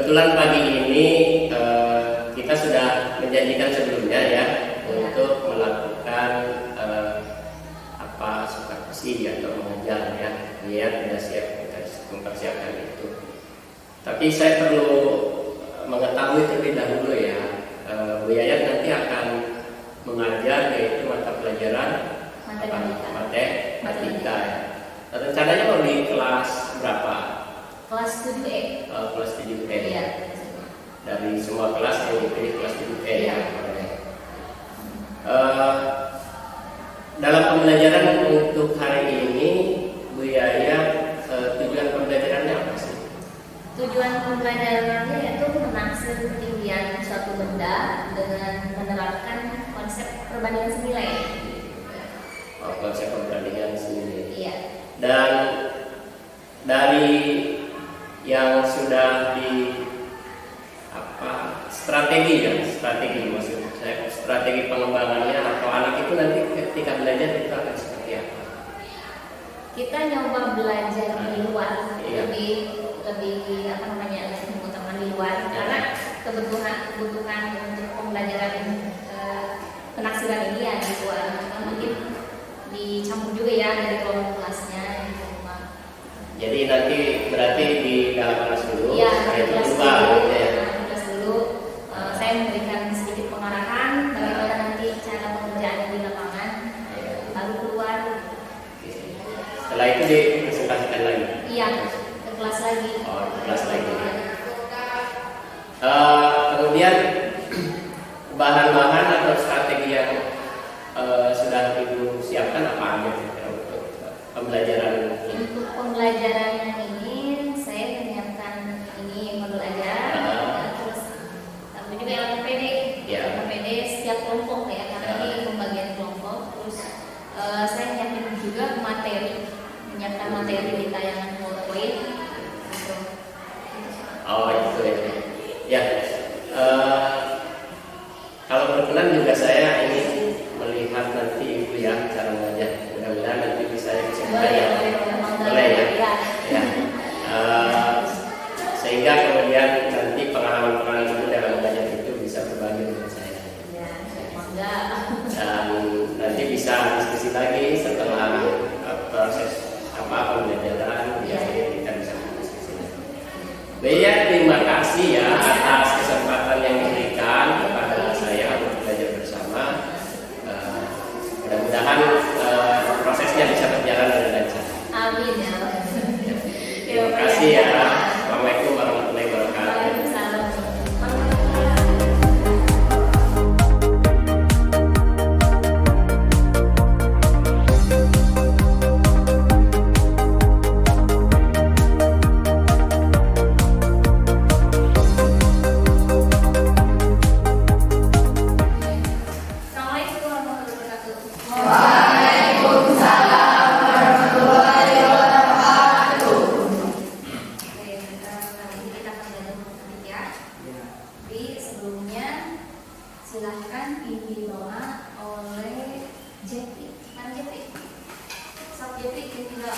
kebetulan pagi ini kita sudah menjanjikan sebelumnya ya untuk melakukan supervisi atau mengajar ya. Dia tidak siap mempersiapkan itu. Tapi saya perlu mengetahui terlebih dahulu ya, Bu Yayat nanti akan mengajar yaitu mata pelajaran matematika ya. Rencananya mau di kelas berapa? Kelas 7E. Kelas 7E. Iya. Dari semua kelas yang dipilih kelas 7E. Iya. Dalam pembelajaran untuk hari ini, Bu Yayat, tujuan pembelajarannya apa sih? Tujuan pembelajarannya yaitu menaksir ketinggian suatu benda dengan menerapkan konsep perbandingan senilai. Konsep perbandingan senilai. Iya. Dan dari yang sudah strategi maksud saya, strategi pengembangannya atau anak itu nanti ketika belajar itu akan seperti apa? Kita nyoba belajar di luar, Iya. lebih mengutamakan di luar karena kebutuhan untuk pembelajaran penaksiran ini ya di luar. Mungkin dicampur juga ya dari kelompok kelasnya gitu, Pak. Jadi nanti berarti di dalam kelas dulu, Iya, saya kelas coba dulu. gitu ya. Kelas dulu, saya memberikan sedikit pengarahan bagaimana nanti cara pengerjaan di lapangan, baru keluar. Setelah itu dipresentasikan lagi. Iya, ke kelas lagi. Oh, ke kelas lagi. Kemudian bahan-bahan atau strategi yang sudah Ibu siapkan apa aja untuk pembelajaran ini? Untuk pembelajaran yang ini saya menyiapkan ini modul ajar, terus tapi juga yang LPD. Ya. LPD setiap kelompok ya, karena ini pembagian kelompok. Terus saya menyiapkan juga menyiapkan materi di tayangan PowerPoint. Gitu. Oh itu ya. Ya. Kalau berkenan juga saya ini melihat nanti Ibu ya cara mengajar. Mudah-mudahan nanti bisa saya boleh ya. Ya. Sehingga kemudian nanti pengalaman-pengalaman Ibu dalam belajar itu bisa berbagi dengan saya. Ya, semoga. Dan nanti bisa diskusi lagi setelah proses pembelajaran ya, kita bisa diskusi lagi. Baik, terima kasih ya atas kesempatan yang diberikan kepada saya untuk belajar bersama. Mudah-mudahan prosesnya bisa berjalan dengan lancar. Amin ya. Terima kasih ya. Assalamualaikum warahmatullahi wabarakatuh. Waalaikumsalam. Assalamualaikum warahmatullahi wabarakatuh. Oke, kali ini kita akan belajar matematika. Jadi sebelumnya silahkan dibawa oleh Jepri. Kan Jepri? Sok Jepri kita.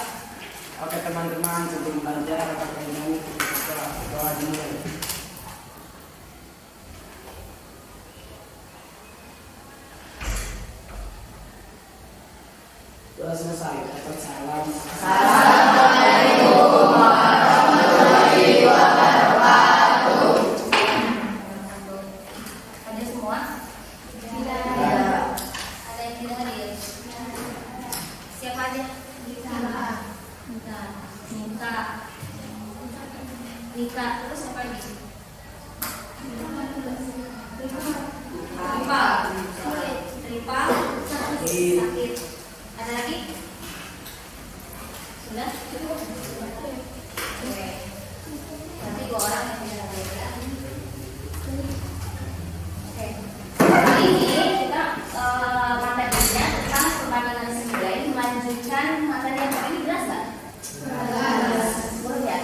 Oke teman-teman, sebelum belajar pakai ini kita doa dulu. Doa selesai, dapat salam. Ada semua? Tidak. Ada yang tidak hadir? Siapa aja? Nita. Terus siapa lagi? Tripa. Sakit. Ada lagi? Sudah? Cukup? Oke. Berarti 2 orang yang tidak hadir ya. Oke. Hari ini kita materinya tentang perbandingan senilai, melanjutkan materi yang ini. Jelas nggak? Jelas. Boleh ya?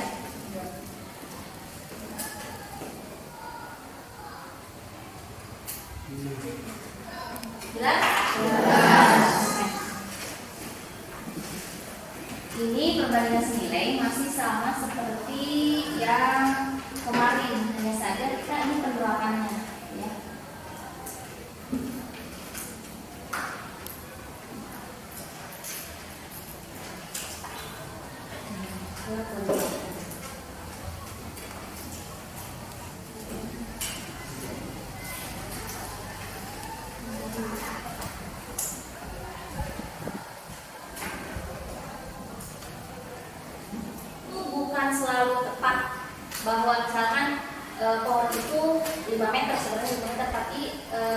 Jelas? Jelas. Ini perbandingan senilai masih sama seperti yang kemarin. bahwa misalkan pohon itu 5 meter, sebenarnya 5 meter, tapi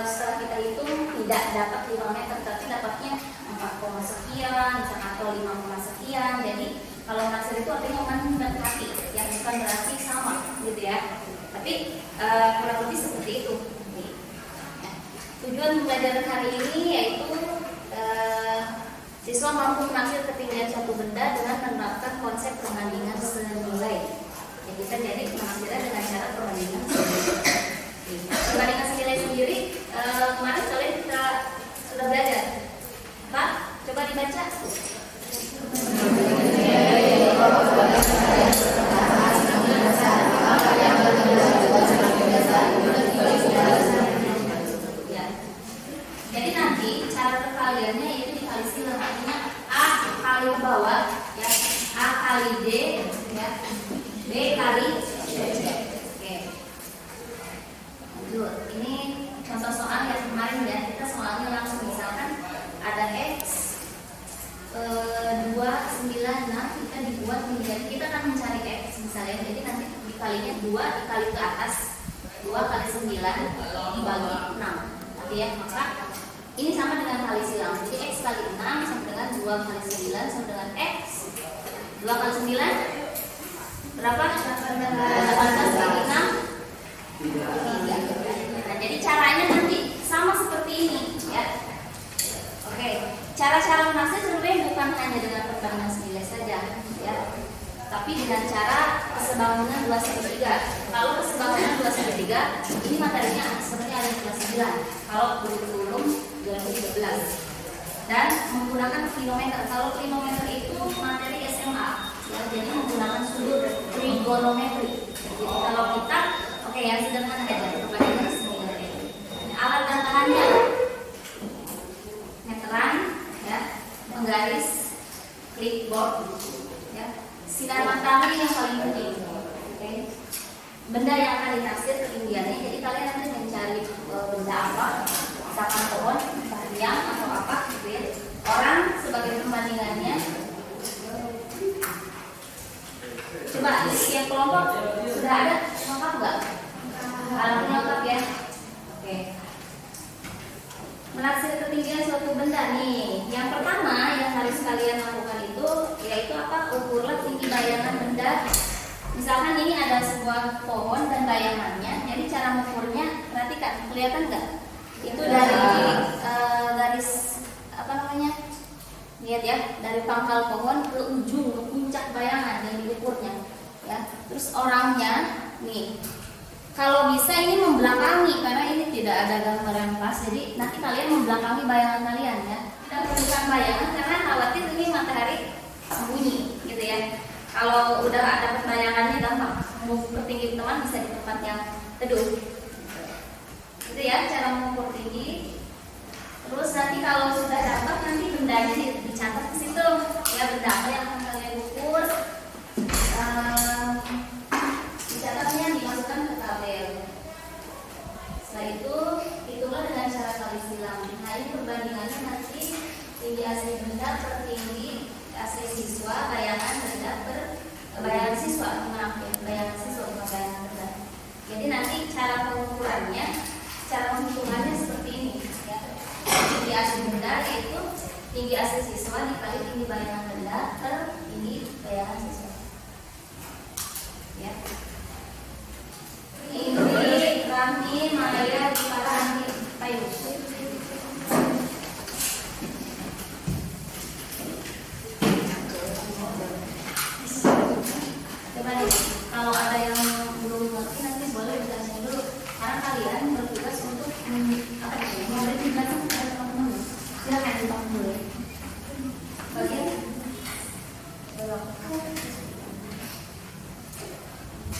setelah kita hitung tidak dapat 5 meter, tapi dapatnya 4, sekian, misalkan atau 5, sekian. Jadi kalau naksir itu artinya mendekati, yang bukan berarti sama, gitu ya. Tapi kurang lebih seperti itu. Ya. Tujuan pembelajaran hari ini yaitu siswa mampu menaksir ketinggian suatu benda dengan menerapkan konsep perbandingan senilai. Ya, bisa jadi penaksiran dengan cara perbandingan senilai. Perbandingan senilai sendiri kemarin kalian kita sudah belajar. Pak, coba dibaca. Ya. Jadi nanti cara perkaliannya itu dikali silang, artinya A kali ke bawah, ya, A kali D, ya, B kali C. Oke. Lanjut. Ini contoh soal yang kemarin ya, kita soalnya langsung misalkan ada X 2, 9, 6, kita dibuat menjadi, kita akan mencari X misalnya, jadi nanti dikalinya 2 dikali ke atas 2 kali 9 dibagi 6, nanti ya, maka ini sama dengan kali silang, jadi X kali 6 sama dengan 2 kali 9 sama dengan X 2 kali 9 berapa? 18 kali 6 3. Nah, jadi caranya nanti sama seperti ini ya. Oke, cara-cara menaksir sebenarnya bukan hanya dengan perbandingan senilai saja, ya, tapi dengan cara kesebangunan 2/3. Kalau kesebangunan 2/3, ini materinya sebenarnya ada di kelas 9. Kalau kurikulum 2013 dan menggunakan trigonometer. Kalau trigonometer itu materi SMA, ya, jadi menggunakan sudut trigonometri. Jadi kalau kita, oke, yang sederhana aja, perbandingan senilai. Alat dan bahannya meteran, ya, penggaris, clipboard, ya, sinar matahari yang paling penting. Oke. Benda yang akan ditaksir ketinggiannya. Jadi kalian nanti mencari benda apa, misalkan pohon, tiang atau apa, gitu ya. Orang sebagai perbandingannya. Coba yang kelompok sudah ada lengkap nggak? Alatnya lengkap ya. Oke. Menaksir ketinggian suatu benda nih. Yang pertama yang harus kalian lakukan itu yaitu apa? Ukurlah tinggi bayangan benda. Misalkan ini ada sebuah pohon dan bayangannya. Jadi cara mengukurnya, perhatikan, kelihatan nggak? Itu dari garis apa namanya? Lihat ya, dari pangkal pohon ke ujung, ke puncak bayangan yang diukurnya. Ya. Terus orangnya nih. Kalau bisa ini membelakangi, karena ini tidak ada gambar yang pas, jadi nanti kalian membelakangi bayangan kalian ya. Kita perlukan bayangan karena khawatir ini matahari sembunyi, gitu ya. Kalau udah ada bayangannya gampang, mau tinggi teman bisa di tempat yang teduh. Itu ya cara mengukur tinggi. Terus nanti kalau sudah dapat nanti bendanya dicatat di situ, ya, benda apa yang akan kalian ukur. Dicatatnya dimasukkan ke tabel. Setelah itu hitunglah dengan cara kali silang. Nah, ini perbandingannya nanti tinggi asli benda per tinggi asli siswa, bayangan benda per bayangan siswa, maaf ya, bayangan siswa bukan bayangan benda. Jadi nanti cara pengukurannya, cara penghitungannya seperti ini ya. Tinggi asli benda yaitu tinggi asli siswa dikali tinggi bayangan benda per tinggi bayangan siswa. Ya. Ini Rami, Maya, Rami, Payu. Coba nih, kalau ada yang belum ngerti nanti boleh ditanya dulu. Karena kalian bertugas untuk apa ya? Memberi penjelasan kepada teman-teman. Silakan dibangun dulu. Bagian belum.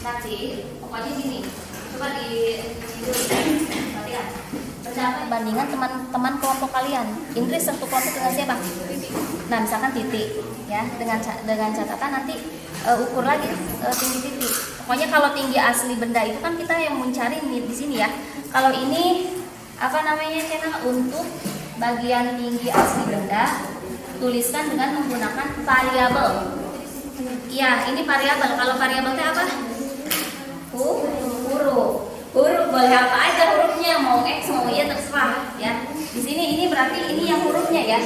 Nanti pokoknya gini, coba di perhatikan pendapat bandingan teman-teman kelompok kalian. Indri satu kelompok dengan siapa? Nah, misalkan titik ya, dengan catatan nanti ukur lagi tinggi titik. Pokoknya kalau tinggi asli benda itu kan kita yang mencari di sini ya. Kalau ini apa namanya, Cena, untuk bagian tinggi asli benda tuliskan dengan menggunakan variabel. Iya, ini variabel. Kalau variabelnya apa? boleh apa aja hurufnya, mau X mau Y terserah ya. Di sini ini berarti ini yang hurufnya ya.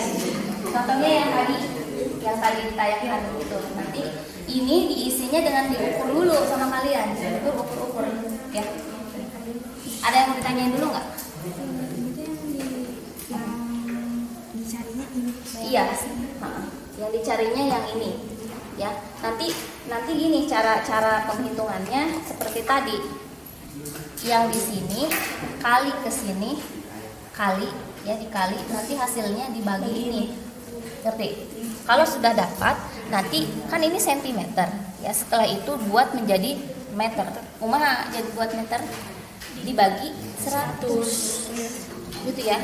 Contohnya yang tadi ditayangkan gitu. Nanti ini diisinya dengan diukur dulu sama kalian. Itu ukur ya. Ada yang mau ditanyain dulu nggak? Dicarinya ini. Iya, yang dicarinya yang ini ya. Nanti gini cara penghitungannya seperti tadi. Yang di sini kali ke sini kali ya, dikali, nanti hasilnya dibagi ini. Ngerti? Kalau sudah dapat, nanti kan ini sentimeter ya. Setelah itu buat menjadi meter. Kumaha jadi buat meter? Dibagi 100. Gitu ya.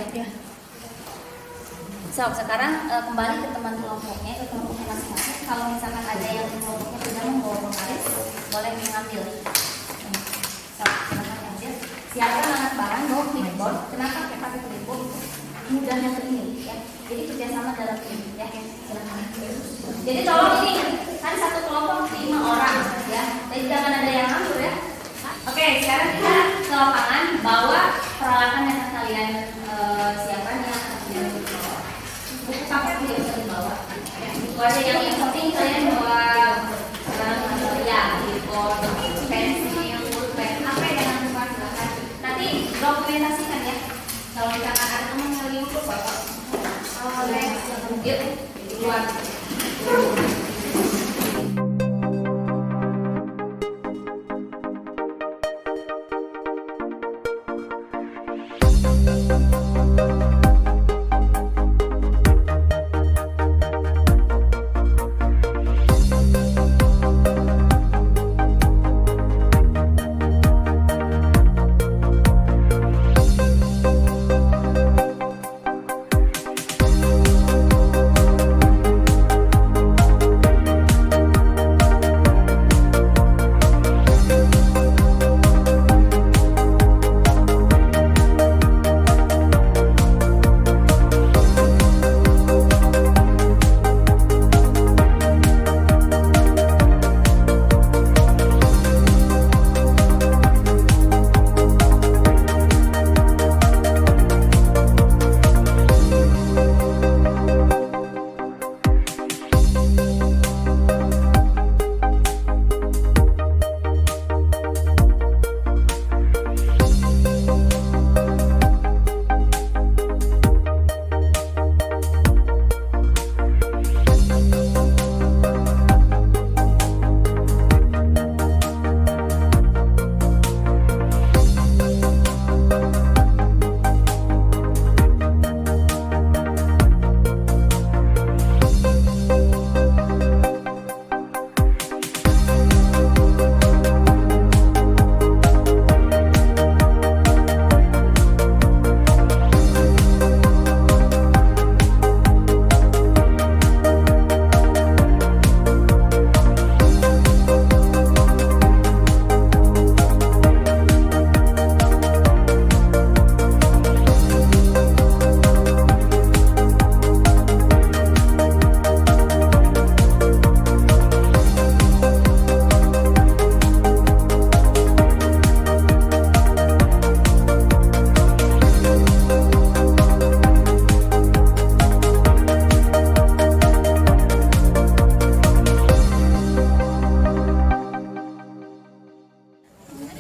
So, sekarang kembali ke teman kelompoknya, ke kelompoknya masing-masing. Kalau misalkan ada yang kelompoknya tidak membawa penggaris, boleh mengambil. So, silakan ambil. Siapkan anak barang, bawa clipboard. Kenapa pakai clipboard? Mudahnya ke ini, ya. Jadi kerjasama dalam ini, ya. Silakan. Jadi tolong ini, kan satu kelompok 5 orang, ya. Jadi jangan ada yang nganggur, ya. Oke, sekarang kita ke lapangan, bawa peralatan yang kalian siapkan ya. Buku paket juga bisa dibawa. Itu aja yang penting kalian bawa barang ya, clipboard, pensil, pulpen, apa yang jangan lupa silakan. Nanti dokumentasikan ya. Kalau misalkan ada teman yang lagi ngumpul foto, boleh yuk keluar.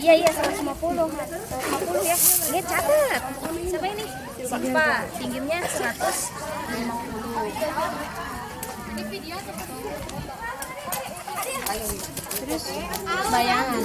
Iya 150 ya. Ini catat. Siapa ini? Siapa? Tingginya 150. Terus bayangan.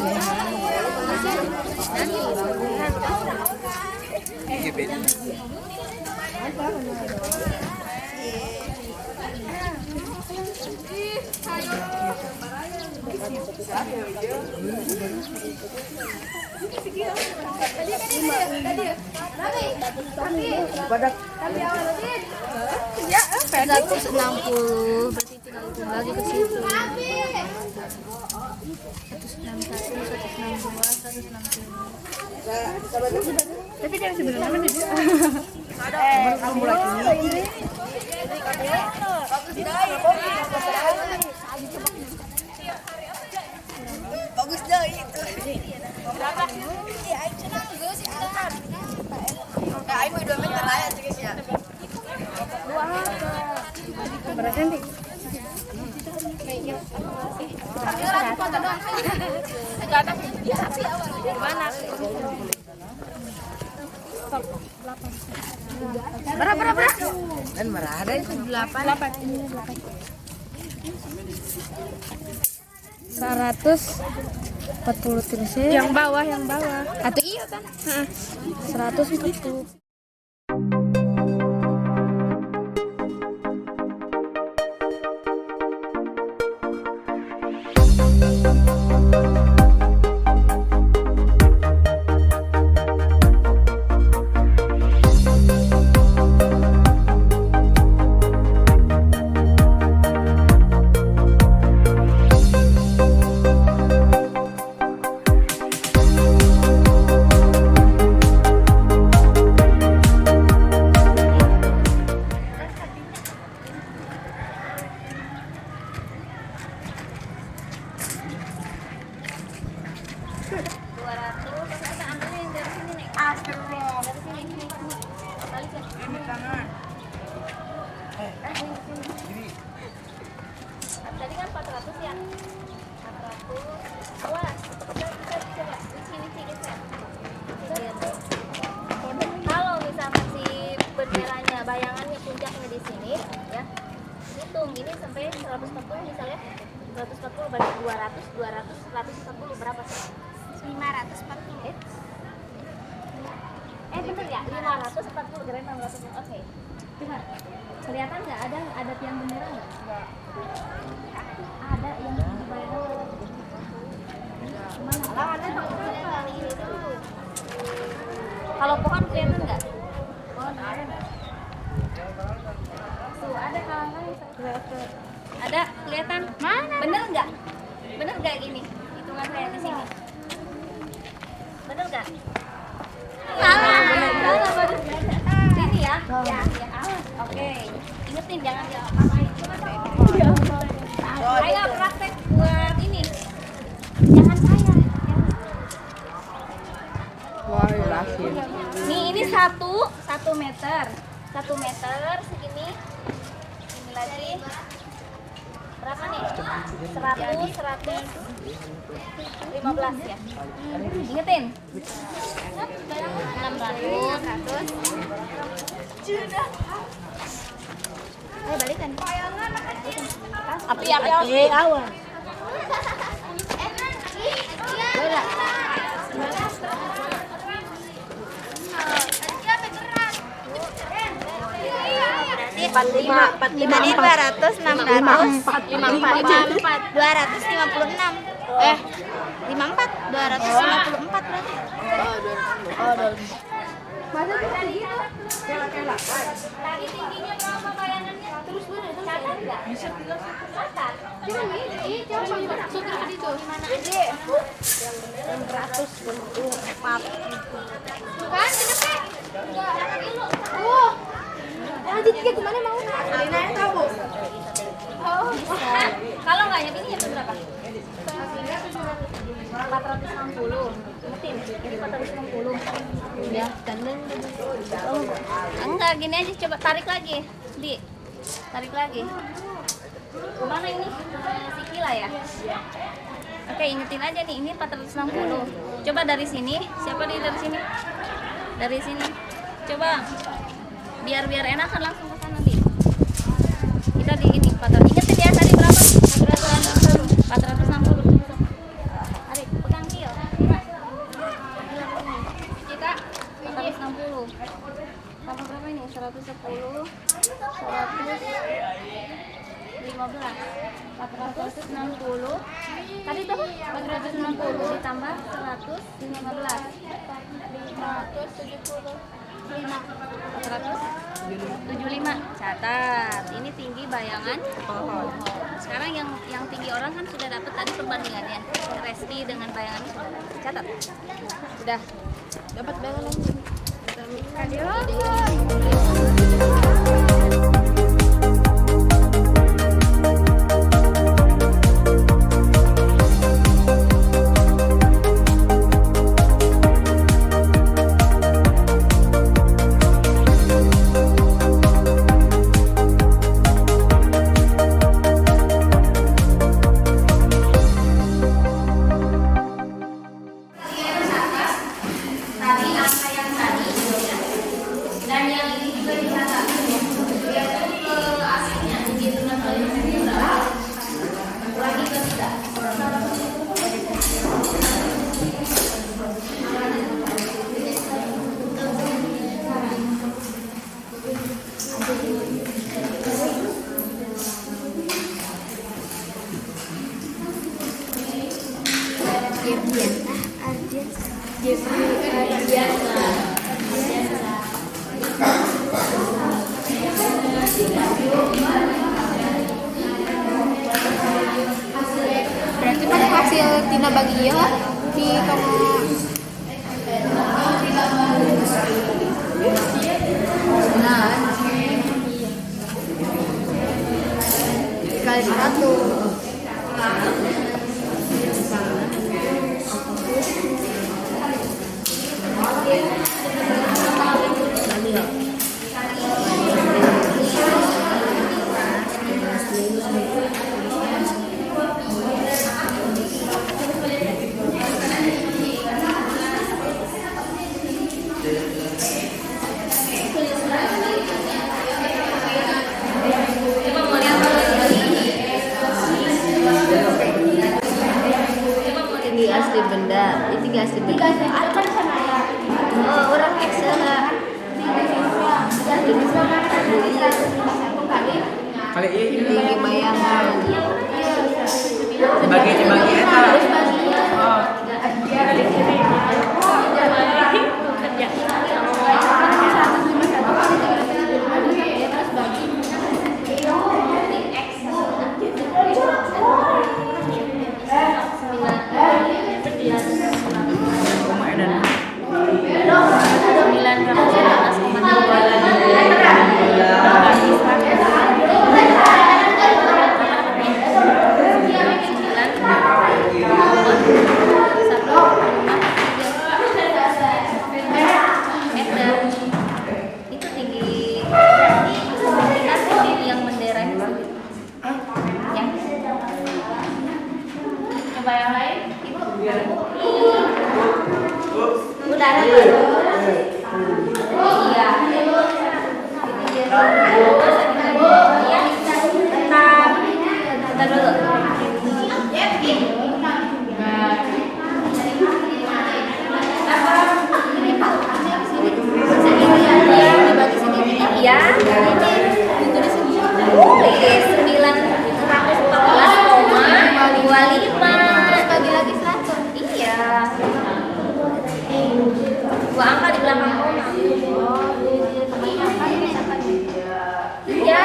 Badak. Ya, 160. Berarti tinggal hitung lagi ke situ. 161, 162, 163. Tapi jangan sebenarnya mana dia? Kamu lagi ini. Bagus dah itu. Berapa? Iya, senang juga sih. Gimana? Berapa? Dan berada itu 8. 140 terus yang bawah atau iya kan 140. Tadi kan 400 ya? 400. Wah, coba di sini geser. Kalau misalkan si benderanya, bayangannya puncaknya di sini, ya, hitung ini sampai 140 misalnya. 140 bagi 200, 140 berapa sih? 540. Bener ya? 540 keren 600. Oke. Coba kelihatan nggak ada tiang bendera nggak? Ada yang dibayar. Kalau pohon kelihatan nggak? Pohon ada nggak? Tuh ada kalangan ada kelihatan? Mana? Bener nggak? Bener nggak gini? Hitungan saya di sini. Bener nggak? Salah. Sini ya? Ya. Oke. Ingetin jangan diapain. Ayo praktek buat ini. Jangan saya. Nih ini 1 meter. 1 meter segini. Ini lagi. Berapa nih? 100, 115 ya. Ingetin. 600, 100. Ayo balikan. Api awal. Bola. Berarti 45 ini 200, 600, 54, 256. 54, 254 berarti. Masa bisa gitu? Tadi tingginya berapa bayangannya? Terus catat nggak? Bisa catat. Coba ini, coba suka di itu. Gimana aja? 124. Kan, cepet. Catat dulu. Lanjut ke gimana mau? Alina yang tahu. Oh, kalau nggak yang ini yang berapa? 460. Ingetin, ini 460. Ya, gandeng. Enggak, gini aja, coba tarik lagi. Tarik lagi. Kemana ini? Si Kila ya? Oke, ingetin aja nih, ini 460. Coba dari sini, siapa nih dari sini? Dari sini. Coba biar enakan langsung ke sana nanti. Kita di ini 400. Ingetin ya tadi berapa? 460. Tarik, pegang heel. Kita 460. Sama berapa ini? 110. 115. 460. Tadi tuh 460 ditambah 115. 475. Catat. Ini tinggi bayangan pohon. Sekarang yang tinggi orang kan sudah dapat tadi perbandingannya. Resti dengan bayangannya sudah dapat. Catat. Sudah dapat bayangannya. Berarti pas hasil tina bagi ya di tong nah kali 1 Ini asli benda, itu gak asli benda. Oh, orang Excel lah. Kali ini Tinggi bayangan. dibagi eta. Oh. Itu tinggi yang bendera yang coba yang lain ibu udah ada iya bentar dulu iya ditulis 914,25 bagi lagi 100 iya gua angka di belakang koma iya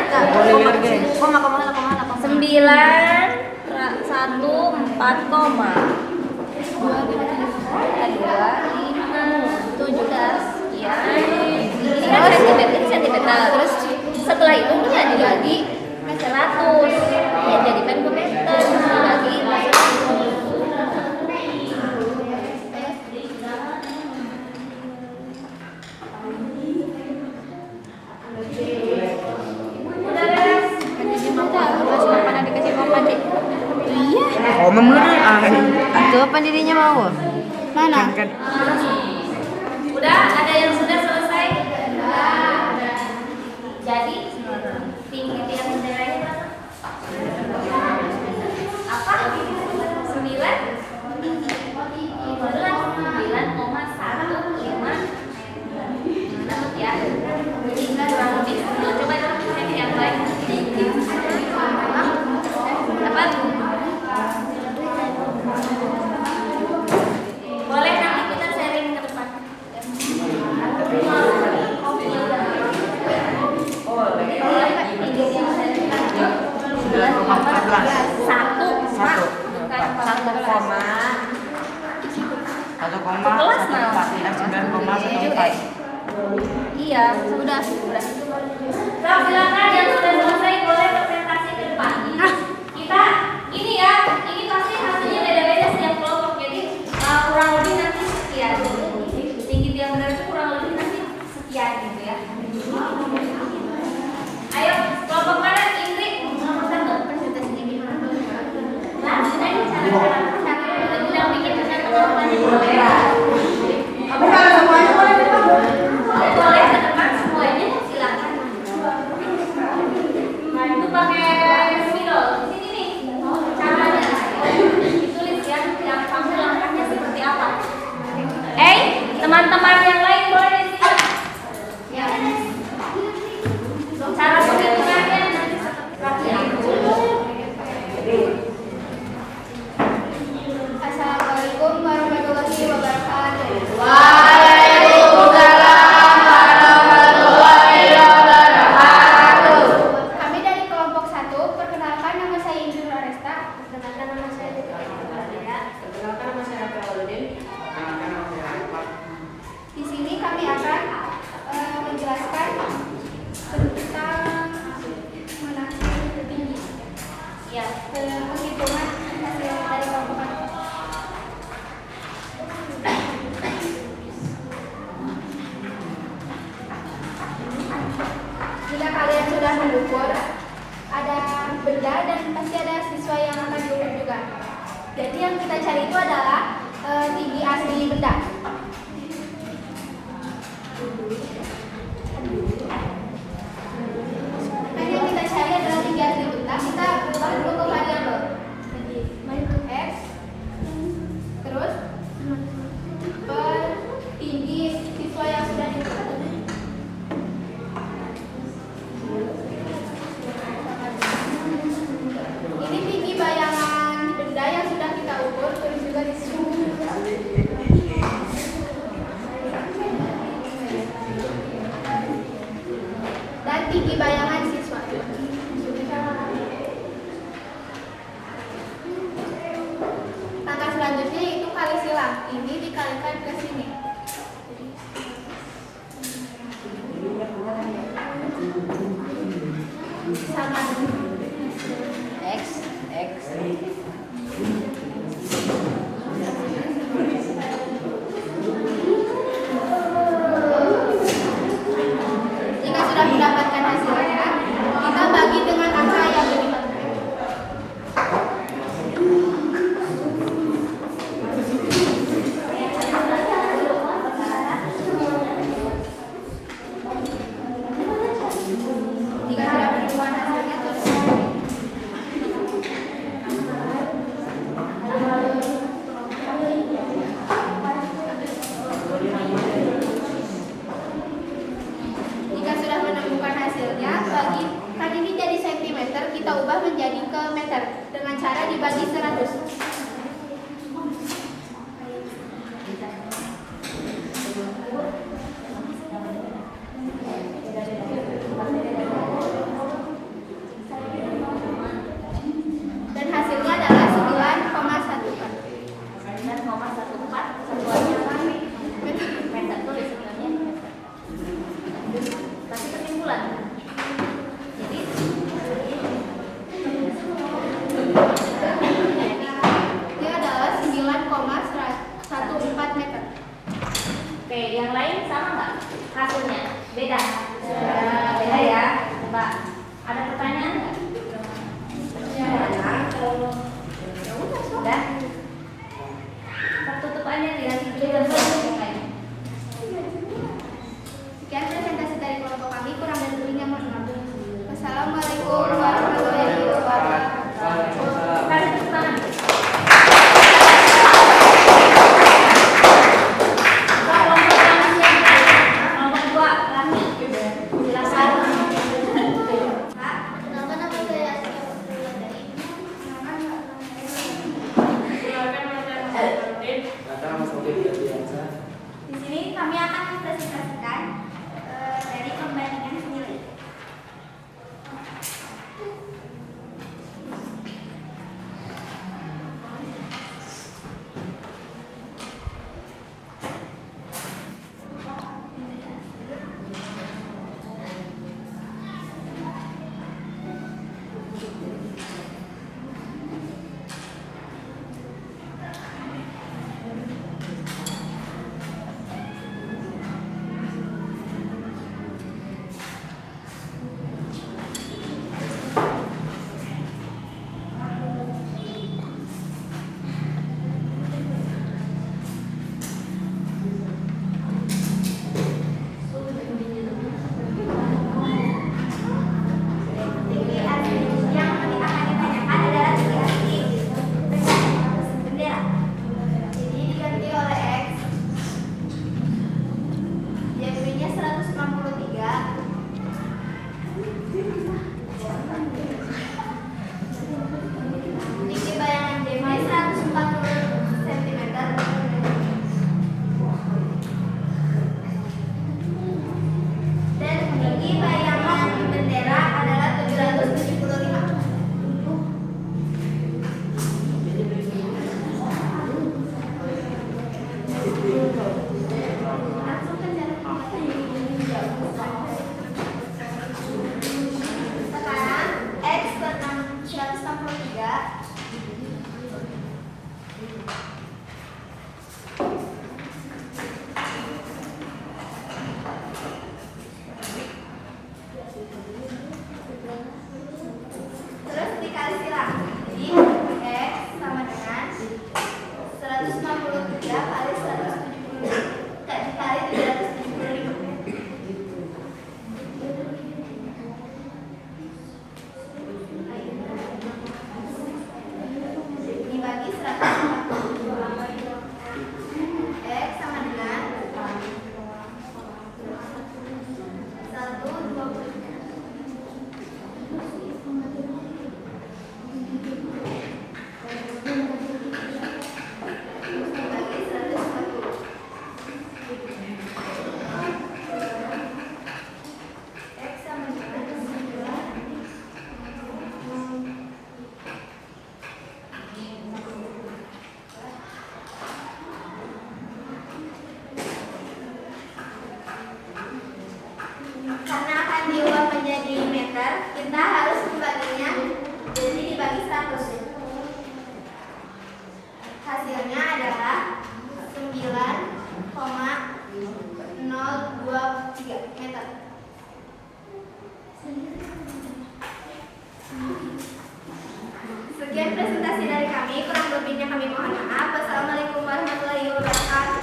koma 914 koma 2,5 17 ya ini kan sentimeter terus setelah itu ini dibagi 100 ya jadi pentameter dibagi 100 iya Oh, memang itu apa dirinya mau mana? kan. udah ada yang sudah selesai jadi tinggi tiang benderanya berapa? Apa? 9,115 dapat ya kurang lebih coba cek yang lain dapat boleh nanti kita sharing ke depan iya sudah nah, silakan yang sudah selesai boleh presentasi ke depan kita ini ya ini pasti hasilnya beda-beda setiap kelompok jadi kurang lebih nanti sekian tinggi tiang bendera itu kurang lebih nanti sekian gitu ya ayo kelompok mana Indri nomor 1 presentasinya gimana nah ini cara yang bikin presentasi boleh ke depan semuanya silakan itu pakai spidol di sini nih caranya ditulis ya yang kamu langkahnya seperti apa teman-teman yang lain boleh di sini cara penghitungannya nanti seperti apa Assalamualaikum warahmatullahi wabarakatuh. mengukur, ada benda dan pasti ada siswa yang akan diukur juga. Jadi yang kita cari itu adalah tinggi asli benda. Nah, yang kita cari adalah tinggi asli benda. Kita ubah dulu ke variabel. Jadi x terus per tinggi siswa yang sudah diukur. Ini tinggi bayangan benda yang sudah kita ukur, tulis juga di sini. Dan tinggi bayangan siswa. Langkah selanjutnya itu kali silang. Ini dikalikan ke sini. Sama X. jika sudah mendapatkan hasilnya, kita bagi dengan angka yang lebih banyak. Jika sudah menemukan hasilnya, tuliskan. Jika sudah menemukan hasilnya, bagi kan ini jadi sentimeter, kita ubah menjadi ke meter dengan cara dibagi 100. Dan hasilnya adalah 9,14. 9,14 satuannya apa? Meter tulis sebenarnya meter. Kasih kesimpulan. Jadi Dia adalah 9,14 meter. oke, yang lain sama nggak hasilnya? Beda. Beda ya. Coba ada pertanyaan nggak? Udah. Tertutup aja lihat yang lain. Sekian presentasi dari kelompok kami, kurang dan lebihnya mohon maaf. Wassalamualaikum warahmatullahi wabarakatuh. Kasih tepuk tangan. Kelompok kami siapa? Kelompok 2 Rani. Silakan. Nama saya Kata Mas Oke biasa. sih dari kami, kurang lebihnya kami mohon maaf. Wassalamualaikum warahmatullahi wabarakatuh.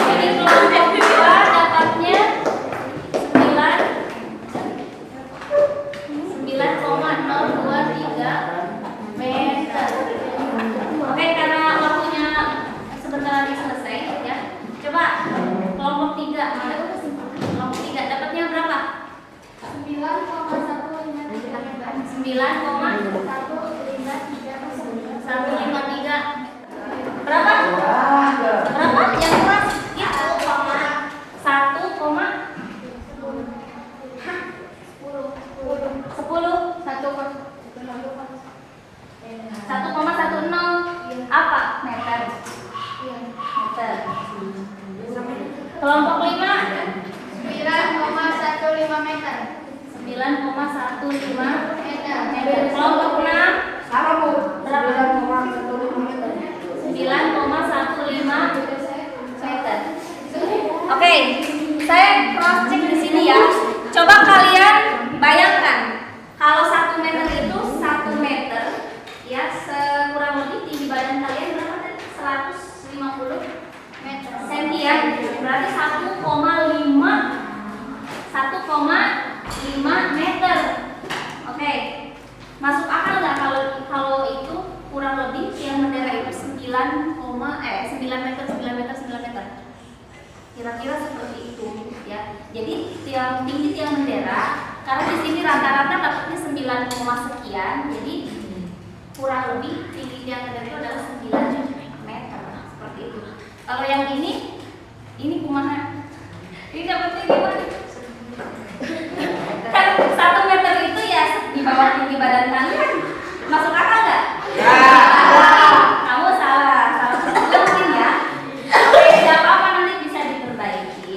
Jadi kelompok 2 dapatnya 9,023 meter. Oke, karena waktunya sebentar lagi selesai ya. Coba kelompok 3 mana? Kelompok 3 dapatnya berapa? 9,153. Berapa? Berapa? Yang kurang sedikit. 1,10 apa? Meter. Meter. Kelompok 5 9,15 meter. 9,15 meter. Kelompok 6 berapa? 9,15 meter. Oke, saya cross check di sini ya. Coba kalian bayangkan kalau 1 meter itu 1 meter ya, kurang lebih tinggi badan kalian berapa tadi? 150 meter senti ya. Berarti 1,5 meter. Oke. Masuk akal nggak kalau itu kurang lebih tiang bendera itu 9 meter. Kira-kira seperti itu ya. Jadi tinggi tiang bendera karena di sini rata-rata dapatnya 9, sekian. Jadi kurang lebih tinggi tiang bendera itu adalah 9 meter. Seperti itu. Kalau yang ini kumaha? Ini dapatnya gimana? Kan 1 meter itu ya di bawah tinggi badan kalian. Masuk akal nggak? Kamu salah mungkin ya. Oke, tidak apa-apa, nanti bisa diperbaiki.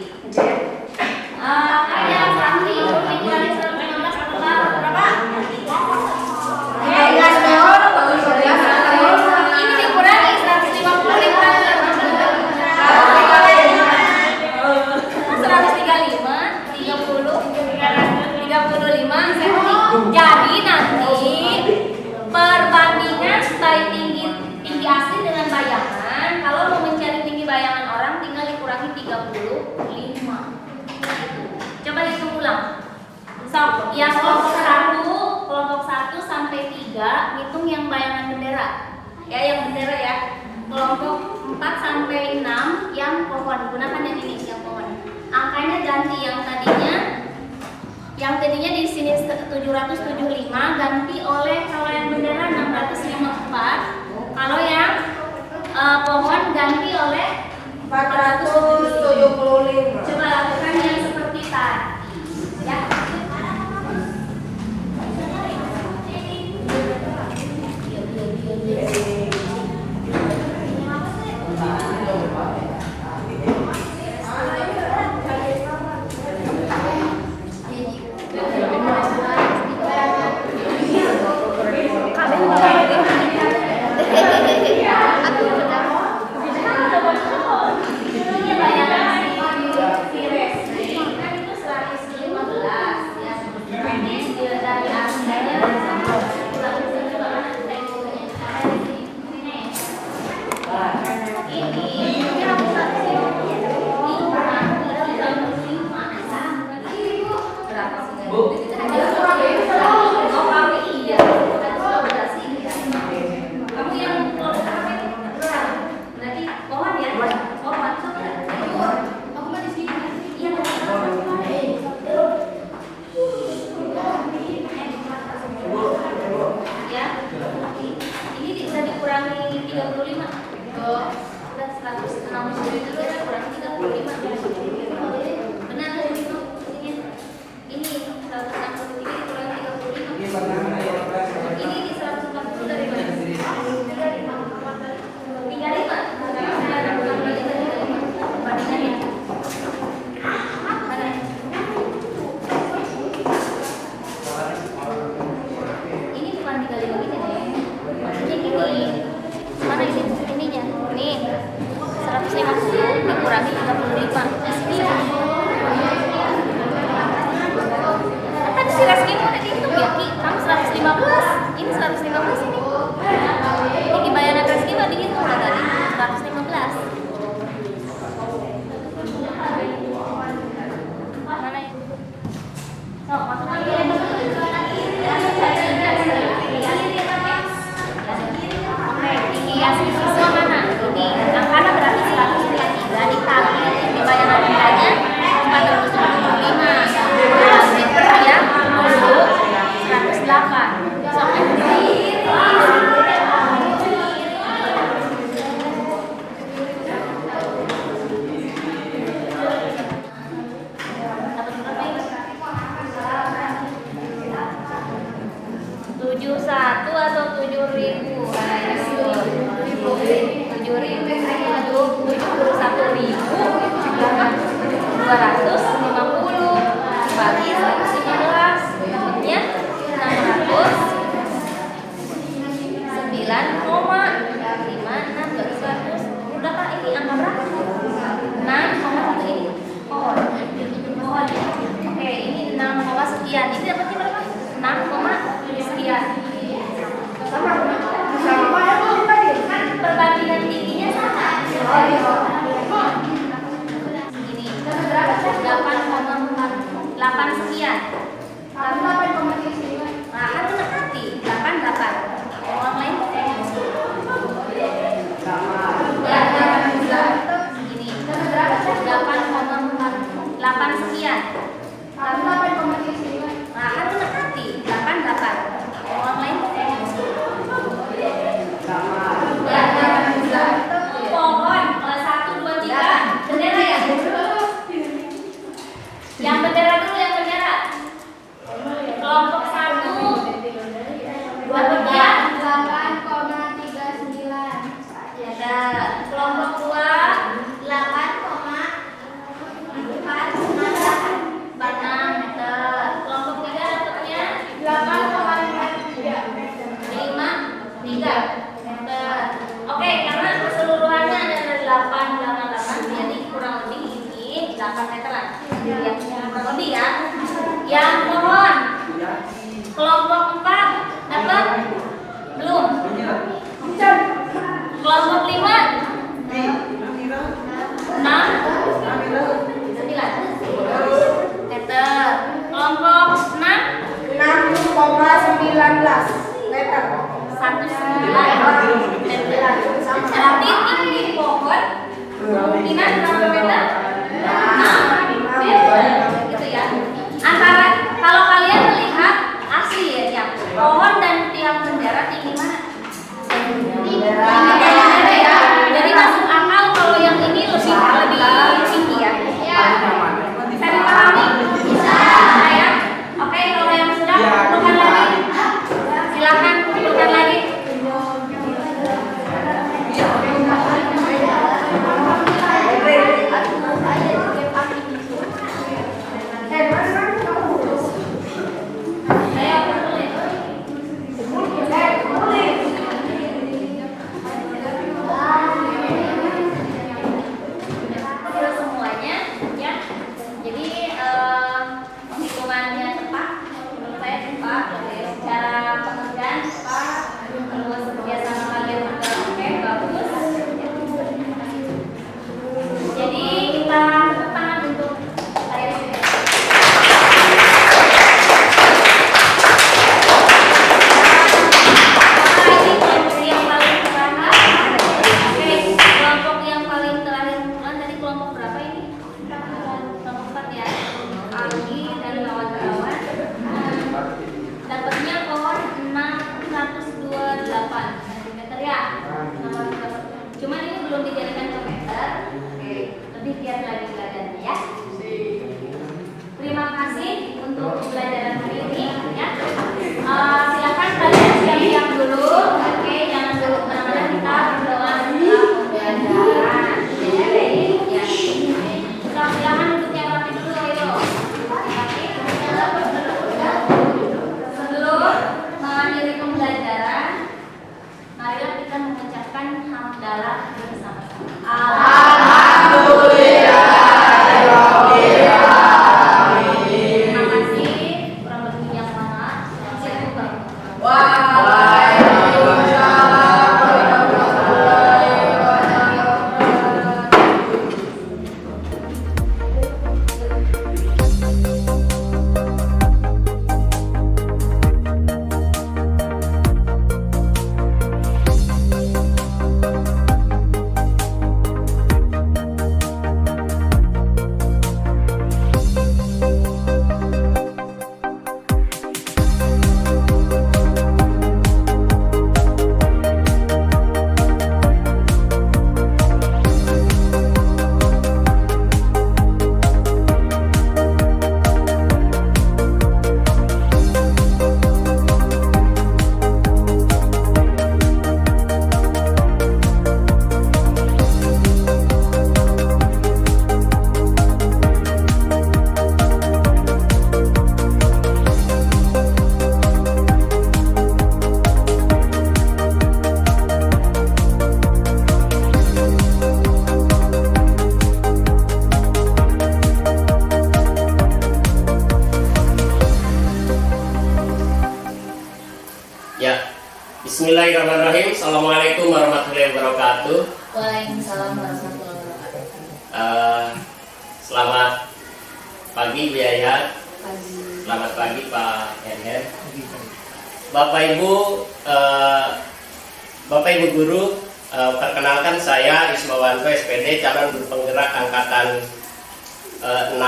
Ayah Sakti, pikirannya 115 berapa? 13 dong. Ini dikurangi 135 cm. Jadi nanti perbandingan baik tinggi asli dengan bayangan. Kalau mau mencari tinggi bayangan orang tinggal dikurangi 35. Coba hitung ulang. So, yang kelompok 1 sampai 3 hitung yang bayangan bendera. Ya, yang bendera ya. Kelompok 4 sampai 6 yang pohon. Gunakan yang ini, yang pohon. Angkanya ganti yang tadinya di sini 775 ganti oleh, kalau yang bendera 654, kalau yang pohon ganti oleh 475. Coba lakukan yang seperti tadi ya. Mana ininya? Nih 150 dikurangi 35. 71 atau 7.000? Ayo. 71.250 bagi 115 dapatnya 609,56 baru 100. Udah Kak, ini angka berapa? 6,1 ini pohon. Oke, ini 6, sekian. Ini dapatnya berapa? 6, sekian. Sama. Kan perbandingan tingginya sama. Ini 8 sekian. Nah, kan mendekati 88. Orang lain ini 8 sekian. Nah, kan mendekati 88. Orang lain pohon 1, 2, 3 bendera ya. Yang bendera dulu, yang bendera. Kelompok 1 dapatnya 8,39. ada. Kelompok 2 8,46. Kelompok 3 dapatnya 5,3. Oke, karena keseluruhannya ada 8, jadi kurang lebih ini 8 meteran. Yang kurang lebih ya. Yang pohon kelompok 4 dapat belum? Kelompok 5 6, 9 meter. Kelompok 6 6,19 meter. 1,9 meter. Berarti tinggi pohon kemungkinan berapa meter? 6 meter. Gitu ya. Antara kalau kalian melihat asli ya, tiap pohon dan tiap bendera tinggi mana? Tinggi bendera ya. Jadi masuk akal kalau yang ini lebih tinggi ya. Bisa dipahami? Bisa ya. Oke, kalau yang sudah bukan lagi. Silakan bukan lagi. Semuanya ya. Jadi penghitungannya tepat, menurut saya tepat. Secara pengertian tepat, terus kerjasama kalian juga oke, bagus. Jadi kita tepuk tangan untuk saya. Kelompok yang paling terakhir tadi kelompok berapa ini? Kelompok 4 ya. Anggi dan kawan-kawan. Dapatnya pohon Bismillahirrahmanirrahim. Assalamualaikum warahmatullahi wabarakatuh. Waalaikumsalam warahmatullahi wabarakatuh. Selamat pagi Bu Yayat. Pagi. Selamat pagi Pak Henhen. Bapak Ibu guru, perkenalkan saya Ismawanto SPD, calon guru penggerak angkatan 6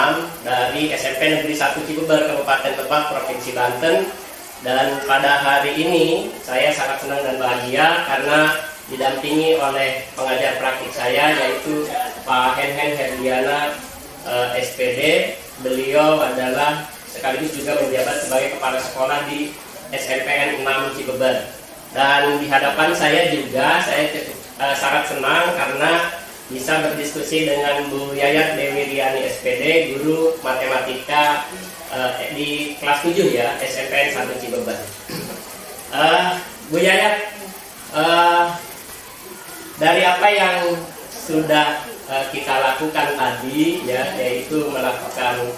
dari SMP Negeri 1 Cibeber, Kabupaten Lebak, Provinsi Banten. Dan pada hari ini saya sangat senang dan bahagia karena didampingi oleh pengajar praktik saya, yaitu Pak Henhen Herdiana SPD. Beliau adalah sekaligus juga menjabat sebagai kepala sekolah di SMPN 6 Cibeber. Dan di hadapan saya juga saya sangat senang karena bisa berdiskusi dengan Bu Yayat Dewi Riani SPD, guru matematika di kelas 7 ya, SMPN 1 Cibeber. Bu Yayat, dari apa yang sudah kita lakukan tadi ya, yaitu melakukan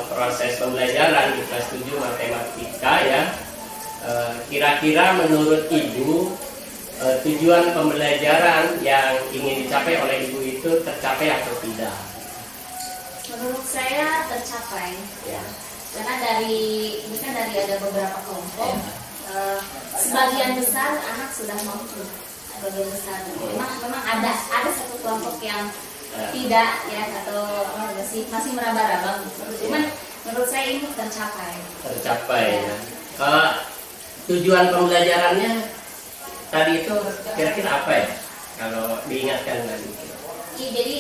proses pembelajaran di kelas 7 matematika ya, kira-kira menurut Ibu tujuan pembelajaran yang ingin dicapai oleh Ibu itu tercapai atau tidak? Menurut saya tercapai Ya. karena ini kan dari ada beberapa kelompok, sebagian besar anak sudah mampu, sebagian besar. Memang ada satu kelompok yang tidak ya, atau masih meraba-raba. Cuman menurut saya ini tercapai. Tercapai ya. Tujuan pembelajarannya tadi itu kira-kira apa ya? Kalau diingatkan lagi. Iya, jadi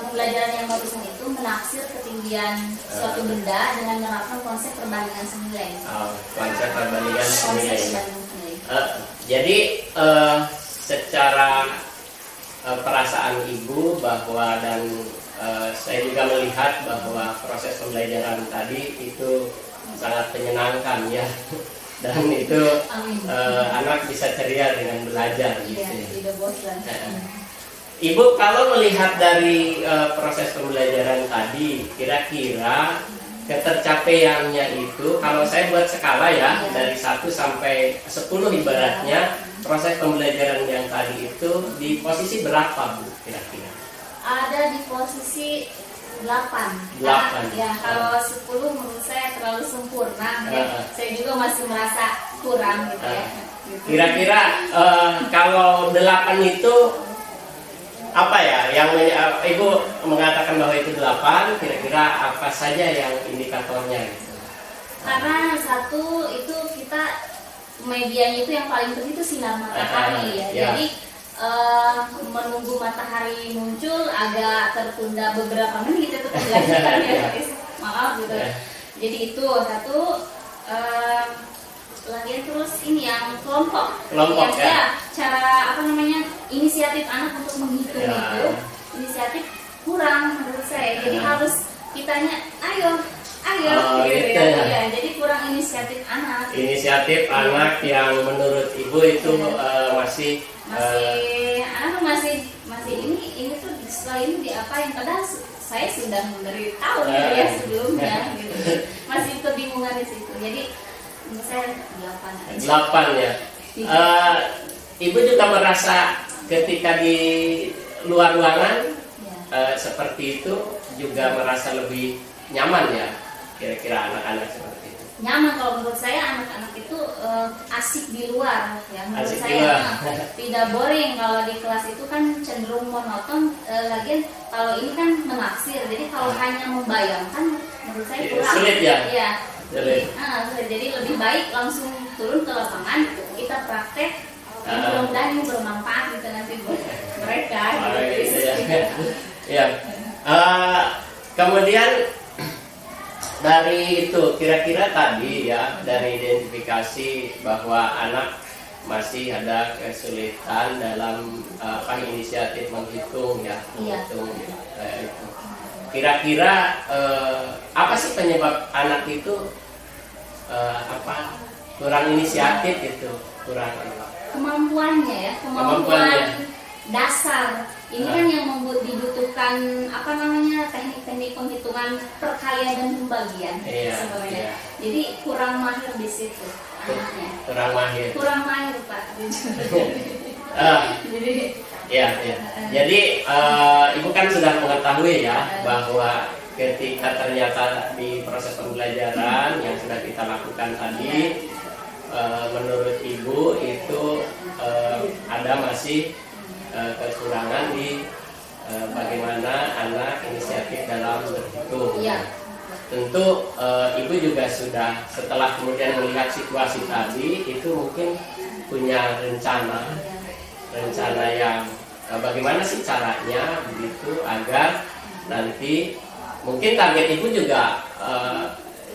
pembelajaran yang barusan itu menaksir ketinggian suatu benda dengan menerapkan konsep perbandingan semilai. Konsep perbandingan semilai. Semilai. Jadi secara perasaan Ibu bahwa dan saya juga melihat bahwa proses pembelajaran tadi itu sangat menyenangkan ya. Dan itu anak bisa ceria dengan belajar gitu. Iya, tidak bosan. Ibu kalau melihat dari proses pembelajaran tadi, kira-kira ketercapaiannya itu, kalau saya buat skala ya, dari 1 sampai 10 ibaratnya, proses pembelajaran yang tadi itu di posisi berapa Bu kira-kira? Ada di posisi 8. Ya, kalau 10 menurut saya terlalu sempurna. Ya. Saya juga masih merasa kurang gitu ya. Kira-kira kalau 8 itu apa ya yang Ibu mengatakan bahwa itu 8, kira-kira apa saja yang indikatornya gitu? Karena satu itu kita medianya itu yang paling penting itu sinar matahari ya. Jadi menunggu matahari muncul agak tertunda beberapa menit itu pembelajaran ya. Maaf gitu. Jadi itu satu. Lagian terus ini yang kelompok ya, cara inisiatif anak untuk menghitung itu inisiatif kurang menurut saya. Jadi harus kitanya ayo gitu ya. Jadi kurang inisiatif anak. Inisiatif anak yang menurut Ibu itu masih ini tuh setelah ini diapain, padahal saya sudah memberitahu ya sebelumnya gitu. Masih kebingungan di situ. Jadi menurut saya 8 ya. Ibu juga merasa ketika di luar ruangan seperti itu juga merasa lebih nyaman ya, kira-kira anak-anak seperti itu. Nyaman kalau menurut saya anak-anak itu asik di luar ya, menurut asik saya tidak boring. Kalau di kelas itu kan cenderung monoton, lagian kalau ini kan menaksir, jadi kalau hanya membayangkan menurut saya kurang sulit ya. Iya. Sulit. Jadi lebih baik langsung turun ke lapangan, kita praktek. Mudah-mudahan ini bermanfaat gitu nanti buat mereka. Kemudian dari itu kira-kira tadi ya, dari identifikasi bahwa anak masih ada kesulitan dalam inisiatif menghitung ya, menghitung itu. Kira-kira apa sih penyebab anak itu kurang inisiatif itu, kurang kemampuannya ya, dasar. Ini kan yang dibutuhkan apa namanya teknik-teknik penghitungan perkalian dan pembagian sebenarnya. Jadi kurang mahir di situ anaknya. Kurang mahir Pak. Jadi Jadi ibu kan sudah mengetahui ya bahwa ketika ternyata di proses pembelajaran yang sudah kita lakukan tadi, menurut ibu itu ada masih kekurangan di bagaimana anak inisiatif dalam berhitung. Tentu ibu juga sudah setelah kemudian melihat situasi tadi itu mungkin punya rencana yang bagaimana sih caranya begitu agar nanti mungkin target ibu juga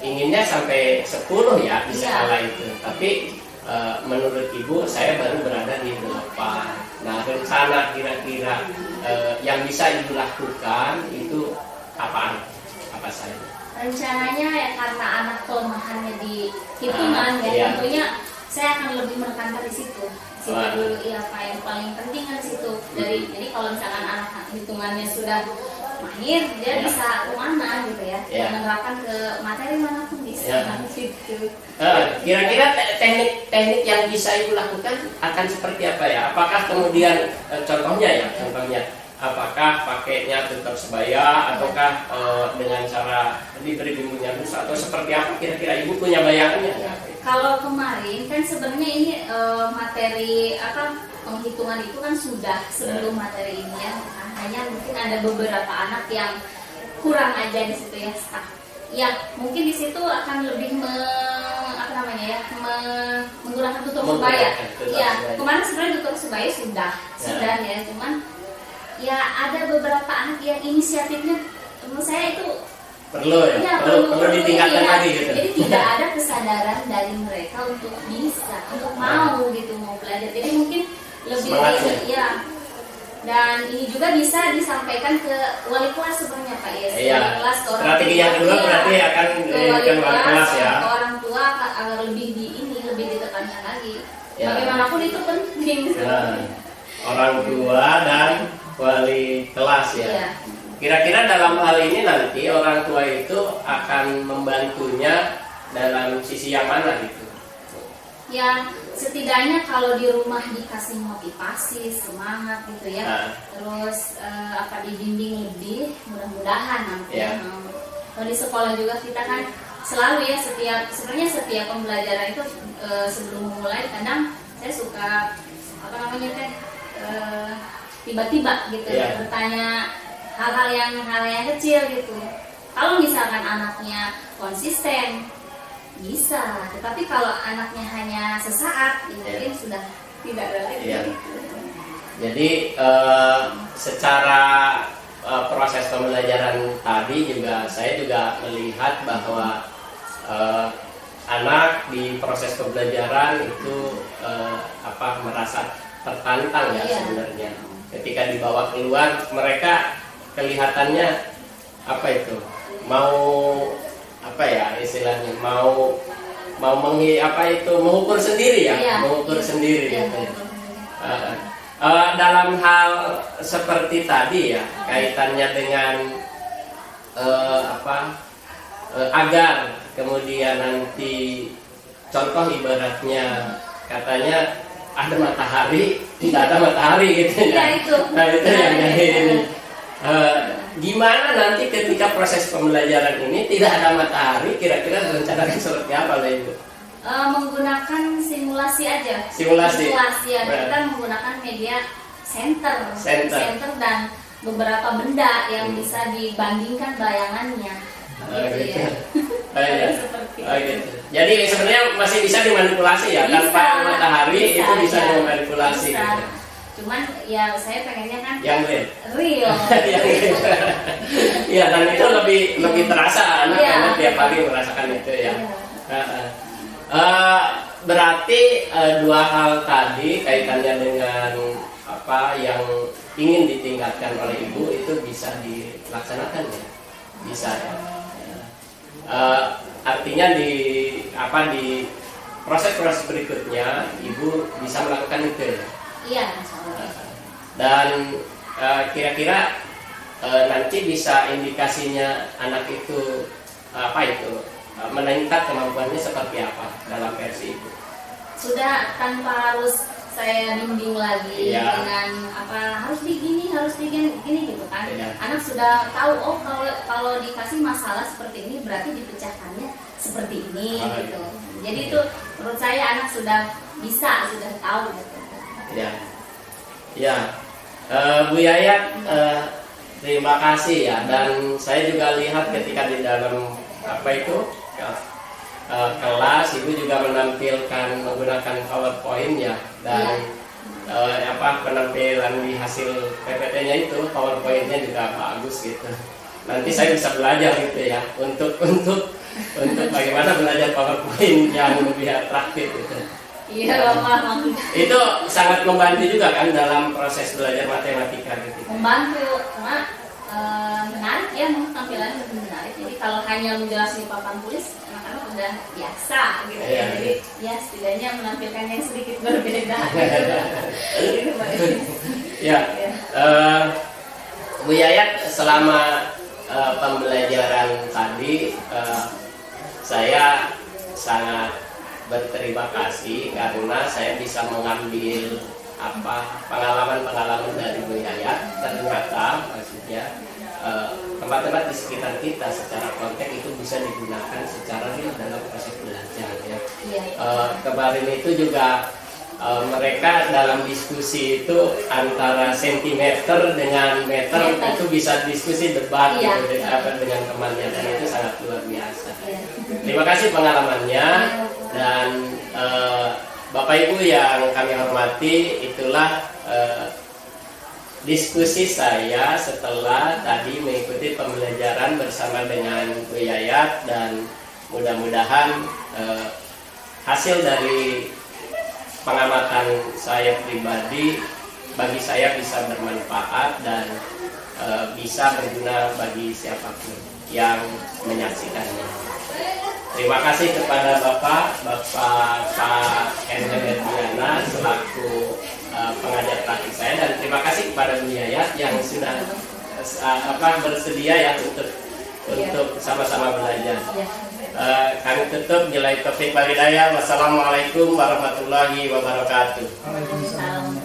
inginnya sampai 10 ya di skala itu, tapi menurut ibu saya baru berada di 8. Nah, rencana kira-kira yang bisa ibu lakukan itu apa saja? Rencananya ya karena anak kelemahannya di hitungan tentunya saya akan lebih menekankan di situ dulu apa yang paling penting kan di situ. Jadi kalau misalkan anak hitungannya sudah mahir, dia bisa kemana gitu ya, menerapkan ke materi manapun bisa gitu. Kira-kira teknik yang bisa ibu lakukan akan seperti apa ya? Apakah kemudian contohnya apakah pakainya tutor sebaya ataukah dengan cara diberi bimbingan khusus atau seperti apa? Kira-kira ibu punya bayangannya? Kalau kemarin kan sebenarnya ini materi penghitungan itu kan sudah sebelum materi ini ya. Hanya mungkin ada beberapa anak yang kurang aja di situ ya, staff. Ya mungkin di situ akan lebih menggunakan tutor sebaya. Ya kemarin sebenarnya tutor sebaya sudah ya, cuman ya ada beberapa anak yang inisiatifnya menurut saya itu perlu ditingkatkan lagi gitu. Jadi tidak ada kesadaran dari mereka untuk mau belajar. Jadi mungkin lebih dan ini juga bisa disampaikan ke wali kelas sebenarnya Pak ya. Wali kelas ke orang strategi yang kedua berarti akan ke wali kelas ya. Ke orang tua agar lebih ditekankan lagi. Bagaimanapun itu penting. Orang tua dan wali kelas ya. Kira-kira dalam hal ini nanti orang tua itu akan membantunya dalam sisi yang mana gitu? Ya setidaknya kalau di rumah dikasih motivasi, semangat gitu ya, terus dibimbing lebih, mudah-mudahan nanti. Kalau di sekolah juga kita kan selalu ya setiap pembelajaran itu sebelum memulai kadang saya suka tiba-tiba gitu bertanya hal-hal yang kecil gitu. Kalau misalkan anaknya konsisten bisa, tetapi kalau anaknya hanya sesaat mungkin sudah tidak relevan. Jadi secara proses pembelajaran tadi saya juga melihat bahwa anak di proses pembelajaran itu merasa tertantang ya sebenarnya. Ketika dibawa keluar mereka kelihatannya istilahnya mau mengukur sendiri mengukur sendiri gitu. Dalam hal seperti tadi ya kaitannya dengan agar kemudian nanti contoh ibaratnya katanya ada matahari tidak ada matahari gitu ya. Itu yang ini. Gimana nanti ketika proses pembelajaran ini tidak ada matahari, kira-kira rencanakan seperti apa lah Ibu? Menggunakan simulasi aja. Simulasi ya. Kita menggunakan media center dan beberapa benda yang bisa dibandingkan bayangannya. Gitu. Jadi sebenarnya masih bisa dimanipulasi ya, tanpa matahari itu bisa dimanipulasi. Gitu. Cuman ya saya pengennya kan yang real. Ya dan itu lebih terasa anak-anak tiap hari merasakan itu ya. Berarti dua hal tadi kaitannya dengan apa yang ingin ditingkatkan oleh ibu itu bisa dilaksanakan ya, bisa ya. Artinya di proses berikutnya ibu bisa melakukan itu ya. Iya. Dan kira-kira nanti bisa indikasinya anak itu meningkat kemampuannya seperti apa dalam versi itu. Sudah tanpa harus saya bimbing lagi Iya. dengan harus begini gitu kan. Iya. Anak sudah tahu kalau dikasih masalah seperti ini berarti dipecahkannya seperti ini Oh, gitu. Jadi itu menurut saya anak sudah bisa, sudah tahu gitu. Ya, ya, Bu Yayat, terima kasih ya. Dan saya juga lihat ketika di dalam kelas ibu juga menampilkan menggunakan PowerPoint ya, dan penampilan di hasil PPT-nya itu PowerPoint-nya juga bagus gitu. Nanti saya bisa belajar gitu ya untuk bagaimana belajar PowerPoint yang lebih atraktif gitu. Iya, Bapak. Itu sangat membantu juga kan dalam proses belajar matematika gitu. Membantu, cuma menarik ya, tampilannya lebih menarik. Jadi kalau hanya menjelaskan di papan tulis, anak-anak udah biasa gitu ya. Iya. Jadi ya setidaknya menampilkan yang sedikit berbeda. Gitu, Mbak. Ya, Bu Yayat, selama pembelajaran tadi saya sangat berterima kasih karena saya bisa mengambil pengalaman-pengalaman dari Bu Yayat. Ternyata maksudnya tempat-tempat di sekitar kita secara konteks itu bisa digunakan secara real dalam proses belajar ya. Iya. Kemarin itu juga mereka dalam diskusi itu antara sentimeter dengan meter itu bisa diskusi debat Iya. gitu, dengan temannya, dan itu sangat luar biasa. Iya. Terima kasih pengalamannya, dan Bapak Ibu yang kami hormati, itulah diskusi saya setelah tadi mengikuti pembelajaran bersama dengan Bu Yayat, dan mudah-mudahan hasil dari pengamatan saya pribadi bagi saya bisa bermanfaat dan bisa berguna bagi siapapun yang menyaksikannya. Terima kasih kepada Bapak Henry Diana selaku pengajar praktik saya, dan terima kasih kepada Bu Yayat yang sudah bersedia ya untuk sama-sama belajar. Kami tutup, billahi taufiq wal hidayah. Wassalamualaikum warahmatullahi wabarakatuh. Waalaikumsalam.